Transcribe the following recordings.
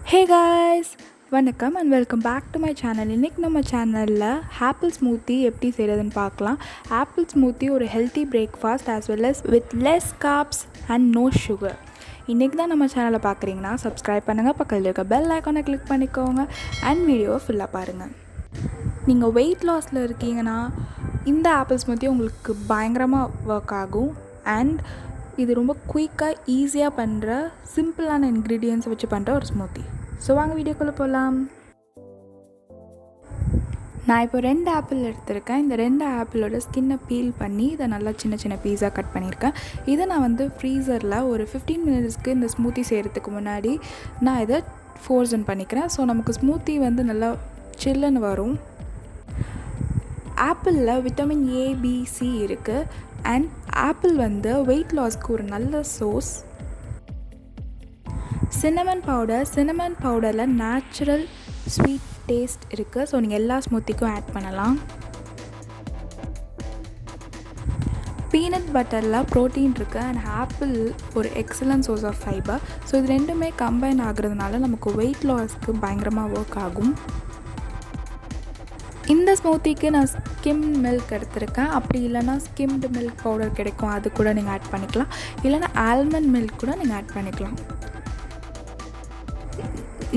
Hey guys, வணக்கம் and welcome back to my channel. இன்னைக்கு நம்ம சேனலில் ஆப்பிள் ஸ்மூத்தி எப்படி செய்கிறதுன்னு பார்க்கலாம். ஆப்பிள் ஸ்மூத்தி ஒரு healthy breakfast as well as with less carbs and no sugar. இன்றைக்கி தான் நம்ம சேனலை பார்க்குறீங்கன்னா சப்ஸ்கிரைப் பண்ணுங்கள், பக்கத்தில் இருக்க பெல் ஐக்கானை கிளிக் பண்ணிக்கோங்க அண்ட் வீடியோவை ஃபுல்லாக பாருங்கள். நீங்கள் வெயிட் லாஸில் இருக்கீங்கன்னா இந்த ஆப்பிள் ஸ்மூத்தி உங்களுக்கு பயங்கரமாக ஒர்க் ஆகும். அண்ட் இது ரொம்ப குயிக்காக ஈஸியாக பண்ணுற சிம்பிளான இன்க்ரீடியன்ட்ஸ் வச்சு பண்ணுற ஒரு ஸ்மூத்தி. ஸோ வாங்க வீடியோக்குள்ளே போகலாம். நான் இப்போ 2 ஆப்பிள் எடுத்திருக்கேன். இந்த 2 ஆப்பிளோட ஸ்கின்னை பீல் பண்ணி இதை நல்லா சின்ன சின்ன பீஸாக கட் பண்ணியிருக்கேன். இதை நான் ஃப்ரீசரில் ஒரு 15 மினிட்ஸ்க்கு இந்த ஸ்மூத்தி செய்கிறதுக்கு முன்னாடி நான் இதை ஃப்ரோசன் பண்ணிக்கிறேன். ஸோ நமக்கு ஸ்மூத்தி நல்லா சில்லுன்னு வரும். ஆப்பிளில் விட்டமின் ஏ, பி, சி இருக்குது. அண்ட் ஆப்பிள் வெயிட் லாஸ்க்கு ஒரு நல்ல சோர்ஸ். சின்னமன் பவுடரில் நேச்சுரல் ஸ்வீட் டேஸ்ட் இருக்குது. ஸோ நீங்கள் எல்லா ஸ்மூத்திக்கும் ஆட் பண்ணலாம். பீனட் பட்டரில் ப்ரோட்டீன் இருக்குது. அண்ட் ஆப்பிள் ஒரு excellent source of fibre. So இது ரெண்டுமே கம்பைன் ஆகுறதுனால நமக்கு வெயிட் லாஸ்க்கு பயங்கரமாக ஒர்க் ஆகும். இந்த ஸ்மூத்திக்கு நான் ஸ்கிம் மில்க் எடுத்திருக்கேன். அப்படி இல்லைனா ஸ்கிம்டு மில்க் பவுடர் கிடைக்கும், அது கூட நீங்கள் ஆட் பண்ணிக்கலாம். இல்லைனா ஆல்மண்ட் மில்க் கூட நீங்கள் ஆட் பண்ணிக்கலாம்.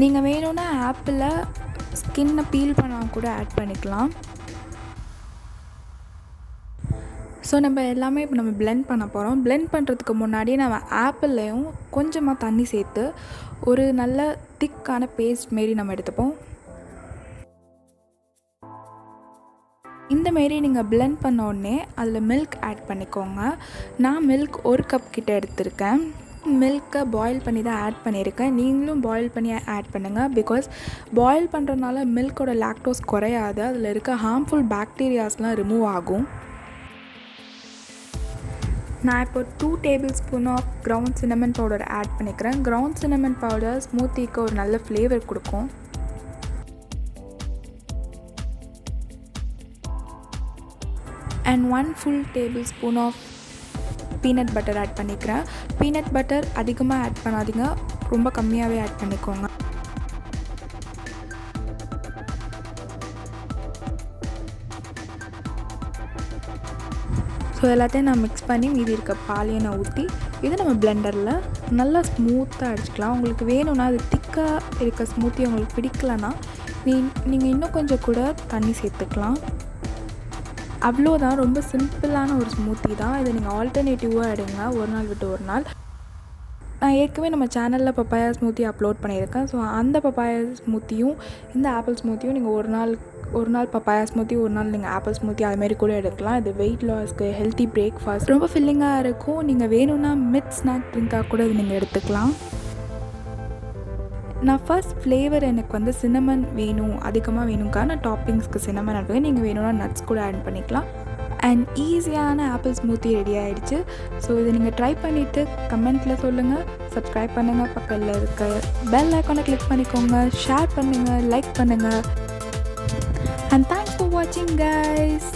நீங்கள் வேணும்னா ஆப்பிளை ஸ்கின்னை பீல் பண்ணால் கூட ஆட் பண்ணிக்கலாம். ஸோ நம்ம எல்லாமே இப்போ நம்ம பிளெண்ட் பண்ண போகிறோம். பிளெண்ட் பண்ணுறதுக்கு முன்னாடி நம்ம ஆப்பிள்லையும் கொஞ்சமாக தண்ணி சேர்த்து ஒரு நல்ல திக்கான பேஸ்ட் மாரி நம்ம எடுத்துப்போம். இந்தமாரி நீங்கள் பிளெண்ட் பண்ண உடனே அதில் மில்க் ஆட் பண்ணிக்கோங்க. நான் மில்க் 1 கப் கிட்ட எடுத்திருக்கேன். மில்க்கை பாயில் பண்ணி தான் ஆட் பண்ணியிருக்கேன். நீங்களும் பாயில் பண்ணி ஆட் பண்ணுங்கள். பிகாஸ் பாயில் பண்ணுறதுனால மில்கோட லாக்டோஸ் குறையாது, அதில் இருக்க ஹார்ம்ஃபுல் பாக்டீரியாஸ்லாம் ரிமூவ் ஆகும். நான் இப்போ 2 tablespoon of ground cinnamon powder add பண்ணிக்கிறேன். கிரவுண்ட் சின்னமன் பவுடர் ஸ்மூத்திக்கு ஒரு நல்ல ஃப்ளேவர் கொடுக்கும். And 1 full tablespoon of peanut butter add பண்ணிக்கிறேன். பீனட் பட்டர் அதிகமாக ஆட் பண்ணாதீங்க, ரொம்ப கம்மியாகவே ஆட் பண்ணிக்கோங்க. ஸோ எல்லாத்தையும் நான் மிக்ஸ் பண்ணி மீதி இருக்க பாலையை நான் ஊற்றி இதை நம்ம பிளெண்டரில் நல்லா ஸ்மூத்தாக அடிச்சுக்கலாம். உங்களுக்கு வேணும்னா அது திக்காக இருக்க ஸ்மூத்தி உங்களுக்கு பிடிக்கலன்னா நீங்கள் இன்னும் கொஞ்சம் கூட தண்ணி சேர்த்துக்கலாம். அவ்வளோதான், ரொம்ப சிம்பிளான ஒரு ஸ்மூத்தி தான். இதை நீங்கள் ஆல்டர்னேட்டிவாக எடுங்க, ஒரு நாள் விட்டு ஒரு நாள். நான் ஏற்கனவே நம்ம சேனலில் பப்பாயா ஸ்மூத்தி அப்லோட் பண்ணியிருக்கேன். ஸோ அந்த பப்பாயா ஸ்மூத்தியும் இந்த ஆப்பிள் ஸ்மூத்தியும் நீங்கள் ஒரு நாள் பப்பாயா ஸ்மூத்தி, ஒரு நாள் நீங்கள் ஆப்பிள் ஸ்மூத்தி அதுமாரி கூட எடுக்கலாம். இது வெயிட் லாஸ்க்கு ஹெல்த்தி பிரேக்ஃபாஸ்ட், ரொம்ப ஃபில்லிங்காக இருக்கும். நீங்கள் வேணும்னா மிட் ஸ்நாக் ட்ரிங்காக கூட இது நீங்கள் எடுத்துக்கலாம். நான் ஃபர்ஸ்ட் ஃப்ளேவர் எனக்கு சின்னமன் வேணும், அதிகமாக வேணும்க்கா நான் டாப்பிங்ஸ்க்கு சின்னமன் ஆட் பண்ணி, நீங்கள் வேணும்னா நட்ஸ் கூட ஆட் பண்ணிக்கலாம். அண்ட் ஈஸியான ஆப்பிள் ஸ்மூத்தி ரெடி ஆகிடுச்சு. ஸோ இதை நீங்கள் ட்ரை பண்ணிவிட்டு கமெண்ட்டில் சொல்லுங்கள். சப்ஸ்கிரைப் பண்ணுங்கள், பக்கத்தில் இருக்க பெல் ஐக்கானை கிளிக் பண்ணிக்கோங்க, ஷேர் பண்ணுங்கள், லைக் பண்ணுங்கள். அண்ட் தேங்க்ஸ் ஃபார் வாட்சிங் கைஸ்.